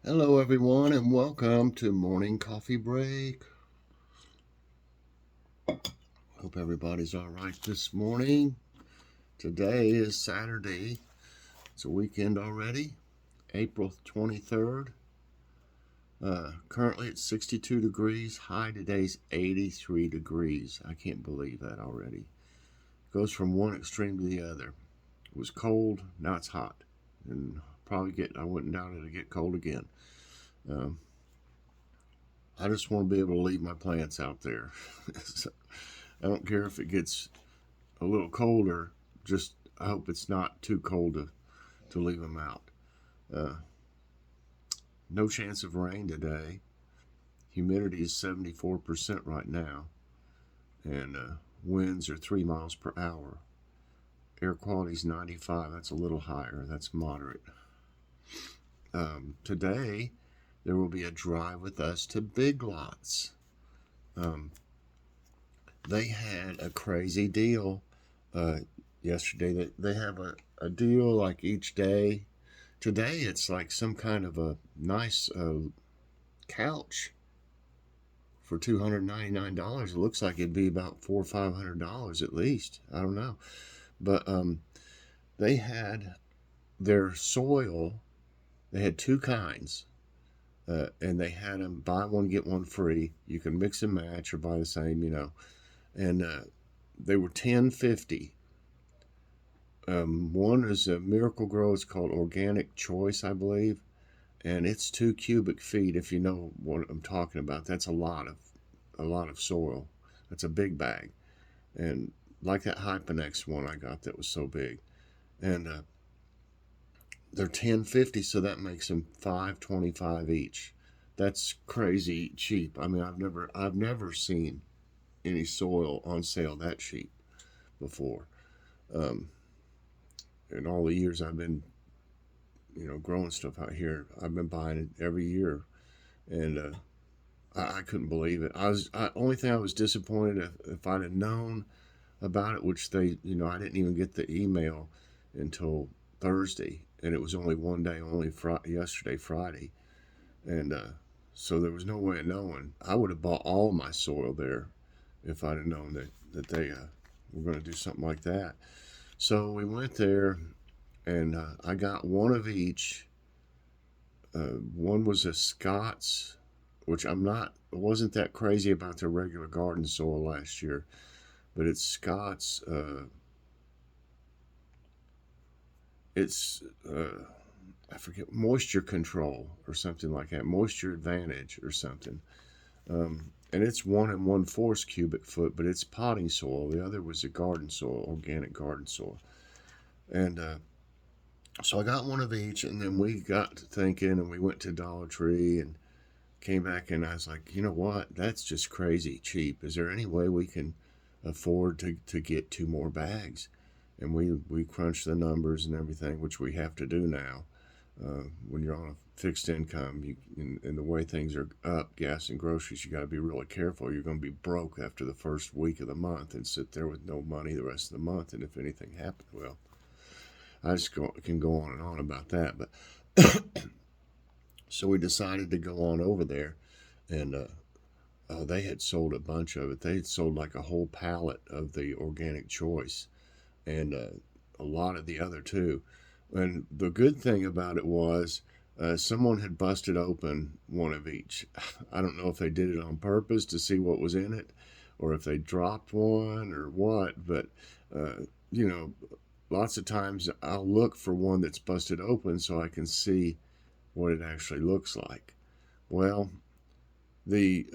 Hello, everyone, and welcome to Morning Coffee Break. Hope everybody's all right this morning. Today is Saturday. It's a weekend already, April 23rd. Currently it's 62 degrees. High today's 83 degrees. I can't believe that already. Goes from one extreme to the other. It was cold, now it's hot. And I wouldn't doubt it'll get cold again. Um, I just want to be able to leave my plants out there. So, I don't care if it gets a little colder. Just I hope it's not too cold to leave them out. Uh, no chance of rain today. Humidity is 74% right now, and winds are 3 miles per hour. Air quality is 95. That's a little higher. That's moderate. Today, there will be a drive with us to Big Lots. They had a crazy deal yesterday. They have a deal like each day. Today it's like some kind of a nice couch for $299. It looks like it'd be about $400 or $500 at least. I don't know, but they had their soil. They had two kinds, and they had them buy one get one free. You can mix and match or buy the same, and they were $10.50. One is a Miracle Grow. It's called Organic Choice, I believe, and it's 2 cubic feet. If you know what I'm talking about, that's a lot of soil. That's a big bag, and like that Hyponex one I got that was so big, and they're $10.50, so that makes them $5.25 each. That's crazy cheap. I mean, I've never seen any soil on sale that cheap before. Um, in all the years I've been, growing stuff out here, I've been buying it every year, and I couldn't believe it. Only thing I was disappointed if I'd have known about it, which I didn't even get the email until Thursday, and it was only one day, only yesterday, Friday, and so there was no way of knowing. I would have bought all my soil there if I'd have known that they were going to do something like that. So we went there, and I got one of each. One was a Scott's, which wasn't that crazy about their regular garden soil last year, but it's Scott's. It's I forget, moisture control or something like that, moisture advantage or something. And it's 1 1/4 cubic foot, but it's potting soil. The other was a garden soil, organic garden soil, and so I got one of each, and then we got to thinking, and we went to Dollar Tree and came back, and I was like, you know what? That's just crazy cheap. Is there any way we can afford to get two more bags? And we crunched the numbers and everything, which we have to do now. When you're on a fixed income, and the way things are up, gas and groceries, you got to be really careful. You're going to be broke after the first week of the month and sit there with no money the rest of the month. And if anything happened, well, can go on and on about that. But so we decided to go on over there, and they had sold a bunch of it. They had sold like a whole pallet of the Organic Choice, and a lot of the other too. And the good thing about it was someone had busted open one of each. I don't know if they did it on purpose to see what was in it, or if they dropped one or what, but uh, you know, lots of times I'll look for one that's busted open so I can see what it actually looks like. Well, the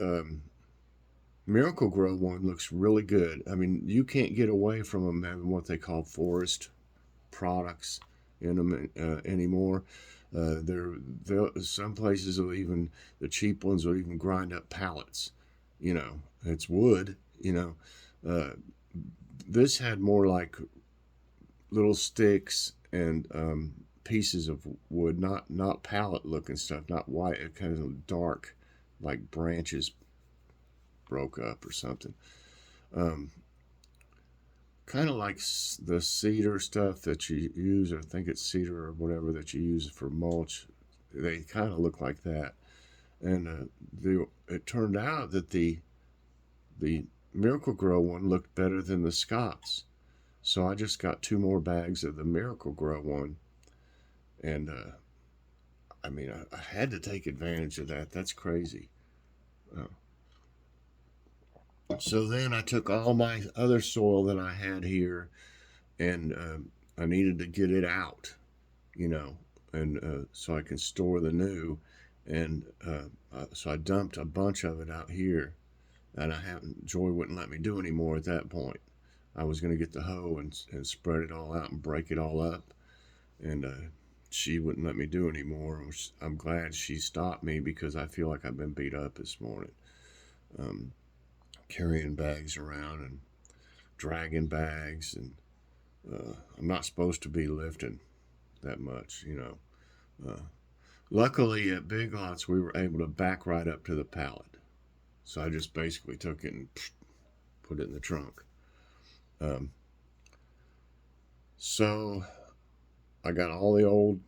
Miracle Grow one looks really good. I mean, you can't get away from them having what they call forest products in them anymore. Some places will even, the cheap ones will even grind up pallets. It's wood. Uh, this had more like little sticks and pieces of wood, not pallet looking stuff, not white, kind of dark, like branches broke up or something. Um, Kind of like the cedar stuff that you use, or I think it's cedar or whatever that you use for mulch. they kind of look like that. And it turned out that the Miracle Grow one looked better than the Scots. So I just got 2 more bags of the Miracle Grow one. And I mean, I had to take advantage of that. That's crazy. Uh, so then I took all my other soil that I had here, and I needed to get it out, you know, and so I can store the new. And so I dumped a bunch of it out here, and I haven't. Joy wouldn't let me do any more at that point. I was going to get the hoe and spread it all out and break it all up, and she wouldn't let me do any more. I'm glad she stopped me because I feel like I've been beat up this morning, um, carrying bags around and dragging bags, and I'm not supposed to be lifting that much, you know. Luckily, at Big Lots, we were able to back right up to the pallet. So I just basically took it and put it in the trunk. Um, so I got all the old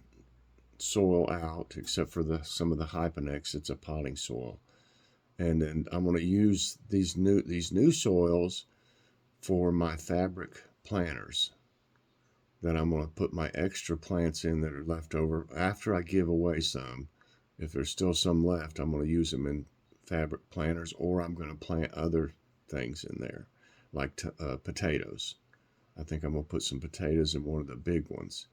soil out except for some of the Hyponex. It's a potting soil. And then I'm going to use these new soils for my fabric planters that I'm going to put my extra plants in that are left over after I give away some. If there's still some left, I'm going to use them in fabric planters, or I'm going to plant other things in there, like potatoes. I think I'm going to put some potatoes in one of the big ones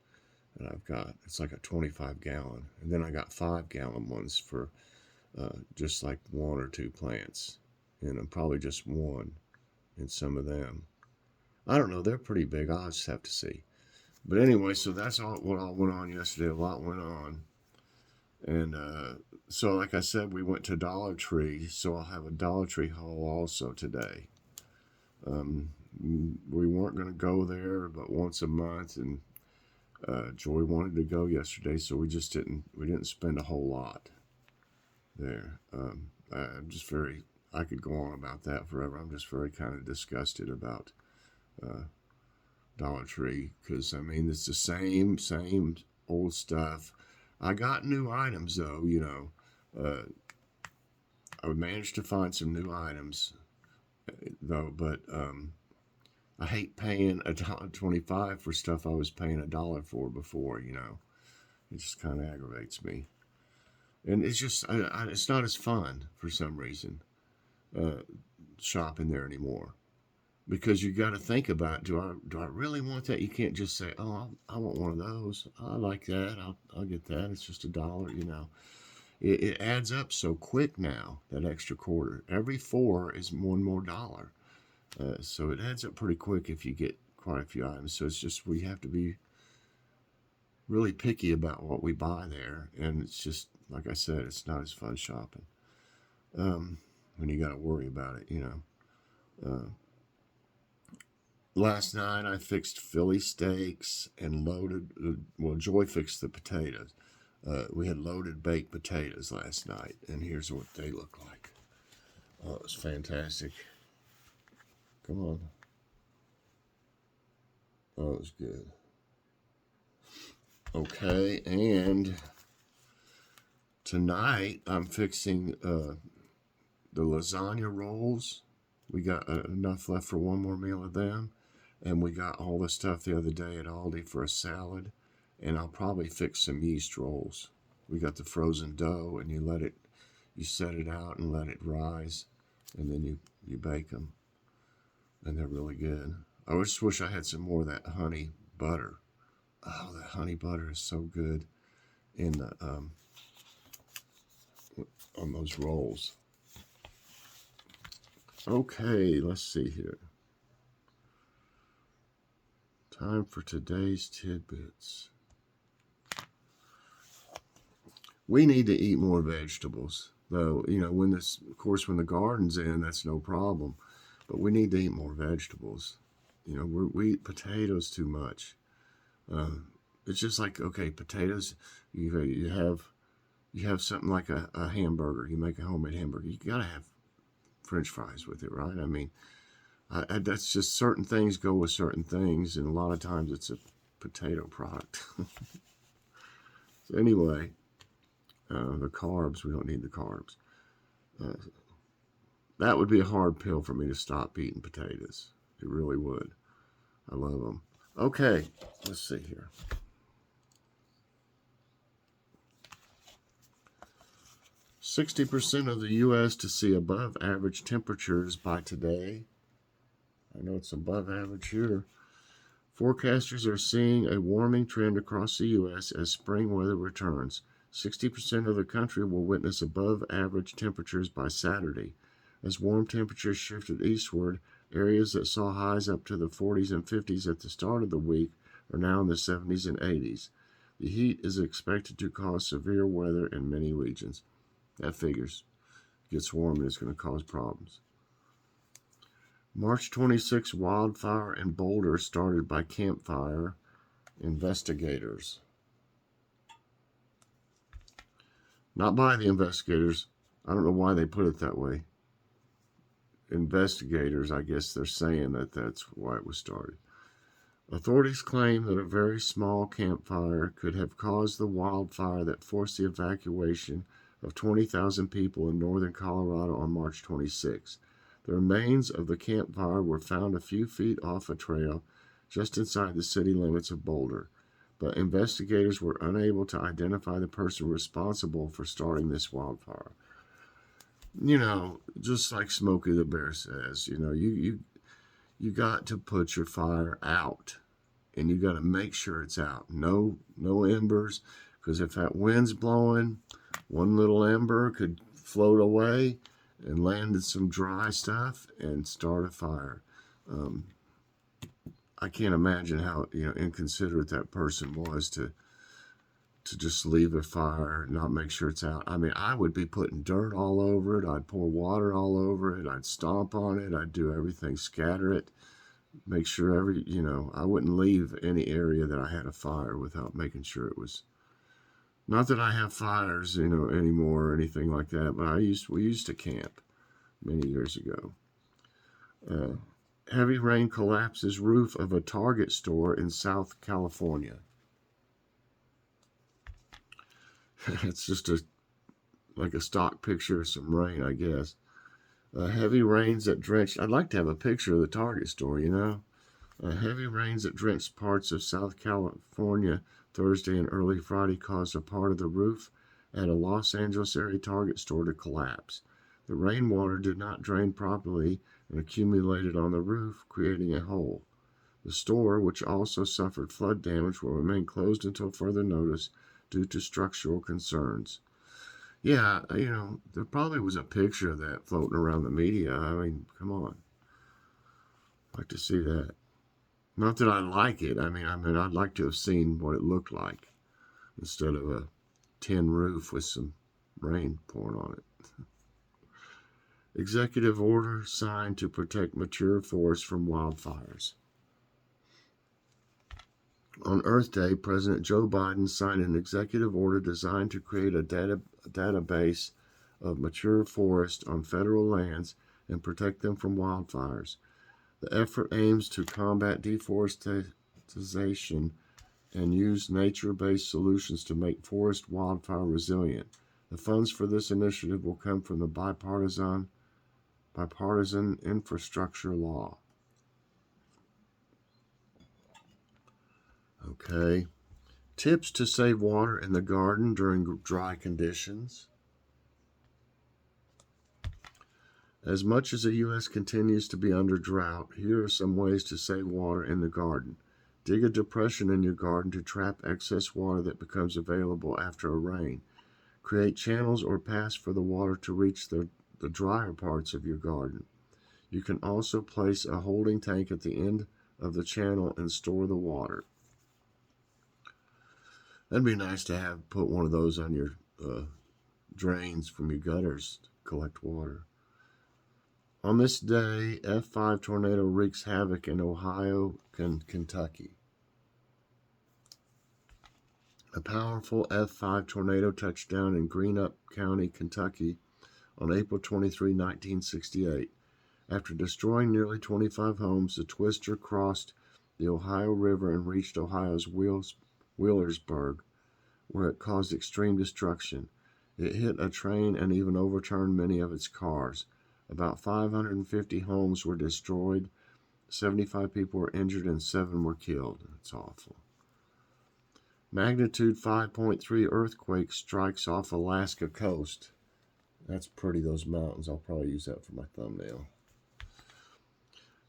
that I've got. It's like a 25-gallon. And then I got 5-gallon ones for just like 1 or 2 plants. And I'm probably just 1 in some of them. I don't know. They're pretty big. I'll just have to see. But anyway, so that's what all went on yesterday. A lot went on. And so, like I said, we went to Dollar Tree. So I'll have a Dollar Tree haul also today. We weren't going to go there but once a month. And Joy wanted to go yesterday. So we didn't spend a whole lot there. I'm just I could go on about that forever. I'm just very kind of disgusted about Dollar Tree, because I mean it's the same old stuff. I got new items though, you know. I managed to find some new items though, but I hate paying $1.25 for stuff I was paying $1 for before. You know, it just kind of aggravates me, and it's just it's not as fun for some reason shopping there anymore. Because you got to think about, do I really want that? You can't just say, oh, I want one of those. I like that. I'll get that. It's just $1, you know. It adds up so quick now, that extra quarter. Every 4 is one more dollar. So it adds up pretty quick if you get quite a few items. So it's just, we have to be really picky about what we buy there. And it's just, like I said, it's not as fun shopping when you got to worry about it, you know. Last night I fixed Philly steaks and loaded, Joy fixed the potatoes. We had loaded baked potatoes last night, and here's what they look like. Oh, it was fantastic. Come on. Oh, it was good. Okay, and tonight I'm fixing the lasagna rolls. We got enough left for one more meal of them. And we got all the stuff the other day at Aldi for a salad. And I'll probably fix some yeast rolls. We got the frozen dough, and you set it out and let it rise. And then you bake them. And they're really good. I just wish I had some more of that honey butter. Oh, that honey butter is so good in the on those rolls. Okay, let's see here. Time for today's tidbits. We need to eat more vegetables, though. You know, of course, when the garden's in, that's no problem. But we need to eat more vegetables. You know, we eat potatoes too much. It's just like, okay, potatoes. You have something like a hamburger. You make a homemade hamburger. You gotta have French fries with it, right? I mean, that's just certain things go with certain things, and a lot of times it's a potato product. So anyway, The carbs, we don't need the carbs. That would be a hard pill for me to stop eating potatoes. It really would. I love them. Okay, let's see here. 60% of the U.S. to see above average temperatures by today. I know it's above average here. Forecasters are seeing a warming trend across the U.S. as spring weather returns. 60% of the country will witness above average temperatures by Saturday. As warm temperatures shifted eastward, areas that saw highs up to the 40s and 50s at the start of the week are now in the 70s and 80s. The heat is expected to cause severe weather in many regions. That figures. It gets warm and it's going to cause problems. March 26 wildfire in Boulder started by campfire investigators. Not by the investigators. I don't know why they put it that way. Investigators, I guess they're saying that that's why it was started. Authorities claim that a very small campfire could have caused the wildfire that forced the evacuation of 20,000 people in northern Colorado on March 26. The remains of the campfire were found a few feet off a trail just inside the city limits of Boulder, but investigators were unable to identify the person responsible for starting this wildfire. You know, just like Smokey the Bear says, you know, you got to put your fire out, and you got to make sure it's out. No embers, because if that wind's blowing, one little ember could float away and land in some dry stuff and start a fire. I can't imagine how inconsiderate that person was to just leave a fire, not make sure it's out. I mean, I would be putting dirt all over it. I'd pour water all over it. I'd stomp on it. I'd do everything, scatter it, make sure I wouldn't leave any area that I had a fire without making sure it was. Not that I have fires, anymore or anything like that, but we used to camp many years ago. Heavy rain collapses roof of a Target store in South California. It's just like a stock picture of some rain, I guess. Heavy rains that drenched. I'd like to have a picture of the Target store, Heavy rains that drenched parts of South California Thursday and early Friday caused a part of the roof at a Los Angeles area Target store to collapse. The rainwater did not drain properly and accumulated on the roof, creating a hole. The store, which also suffered flood damage, will remain closed until further notice due to structural concerns. Yeah, there probably was a picture of that floating around the media. I mean, come on. I'd like to see that. Not that I like it. I mean, I'd like to have seen what it looked like instead of a tin roof with some rain pouring on it. Executive order signed to protect mature forests from wildfires. On Earth Day, President Joe Biden signed an executive order designed to create a database of mature forests on federal lands and protect them from wildfires. The effort aims to combat deforestation and use nature-based solutions to make forest wildfire resilient. The funds for this initiative will come from the bipartisan infrastructure law. Okay. Tips to save water in the garden during dry conditions. As much as the U.S. continues to be under drought, here are some ways to save water in the garden. Dig a depression in your garden to trap excess water that becomes available after a rain. Create channels or paths for the water to reach the drier parts of your garden. You can also place a holding tank at the end of the channel and store the water. That'd be nice to put one of those on your drains from your gutters to collect water. On this day, F5 tornado wreaks havoc in Ohio and Kentucky. A powerful F5 tornado touched down in Greenup County, Kentucky on April 23, 1968. After destroying nearly 25 homes, the twister crossed the Ohio River and reached Ohio's Wheelersburg, where it caused extreme destruction. It hit a train and even overturned many of its cars. About 550 homes were destroyed, 75 people were injured, and 7 were killed. That's awful. Magnitude 5.3 earthquake strikes off Alaska coast. That's pretty, those mountains. I'll probably use that for my thumbnail.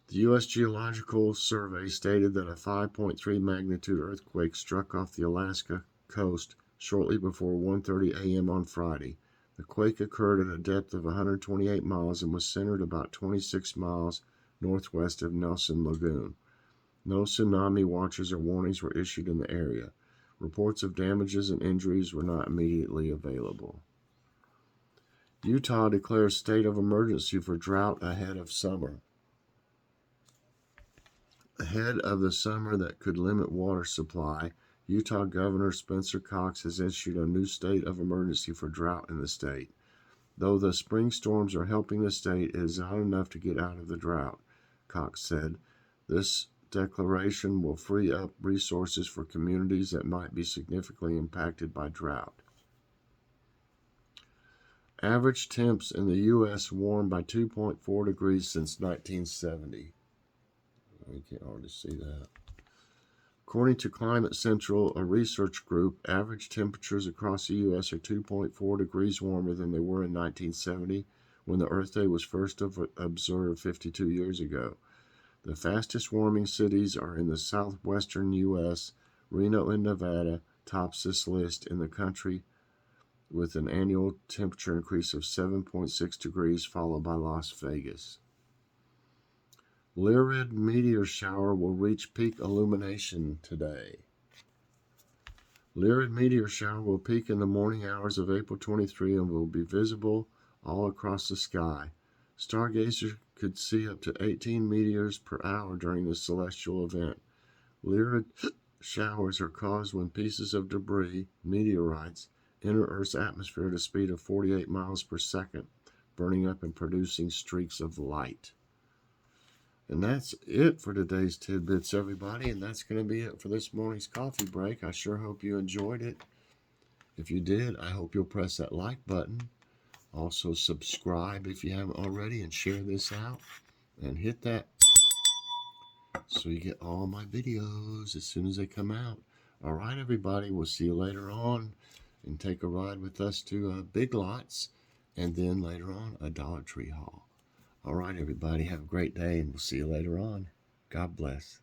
The U.S. Geological Survey stated that a 5.3 magnitude earthquake struck off the Alaska coast shortly before 1:30 a.m. on Friday. The quake occurred at a depth of 128 miles and was centered about 26 miles northwest of Nelson Lagoon. No tsunami watches or warnings were issued in the area. Reports of damages and injuries were not immediately available. Utah declares state of emergency for drought ahead of summer. Ahead of the summer that could limit water supply, Utah Governor Spencer Cox has issued a new state of emergency for drought in the state. Though the spring storms are helping the state, it is not enough to get out of the drought, Cox said. This declaration will free up resources for communities that might be significantly impacted by drought. Average temps in the U.S. warmed by 2.4 degrees since 1970. You can already see that. According to Climate Central, a research group, average temperatures across the U.S. are 2.4 degrees warmer than they were in 1970, when the Earth Day was first observed 52 years ago. The fastest warming cities are in the southwestern U.S. Reno in Nevada tops this list in the country with an annual temperature increase of 7.6 degrees, followed by Las Vegas. Lyrid meteor shower will reach peak illumination today. Lyrid meteor shower will peak in the morning hours of April 23 and will be visible all across the sky. Stargazers could see up to 18 meteors per hour during the celestial event. Lyrid showers are caused when pieces of debris, meteorites, enter Earth's atmosphere at a speed of 48 miles per second, burning up and producing streaks of light. And that's it for today's Tidbits, everybody. And that's going to be it for this morning's coffee break. I sure hope you enjoyed it. If you did, I hope you'll press that like button. Also subscribe if you haven't already, and share this out. And hit that so you get all my videos as soon as they come out. All right, everybody. We'll see you later on. And take a ride with us to Big Lots. And then later on, a Dollar Tree haul. All right, everybody, have a great day, and we'll see you later on. God bless.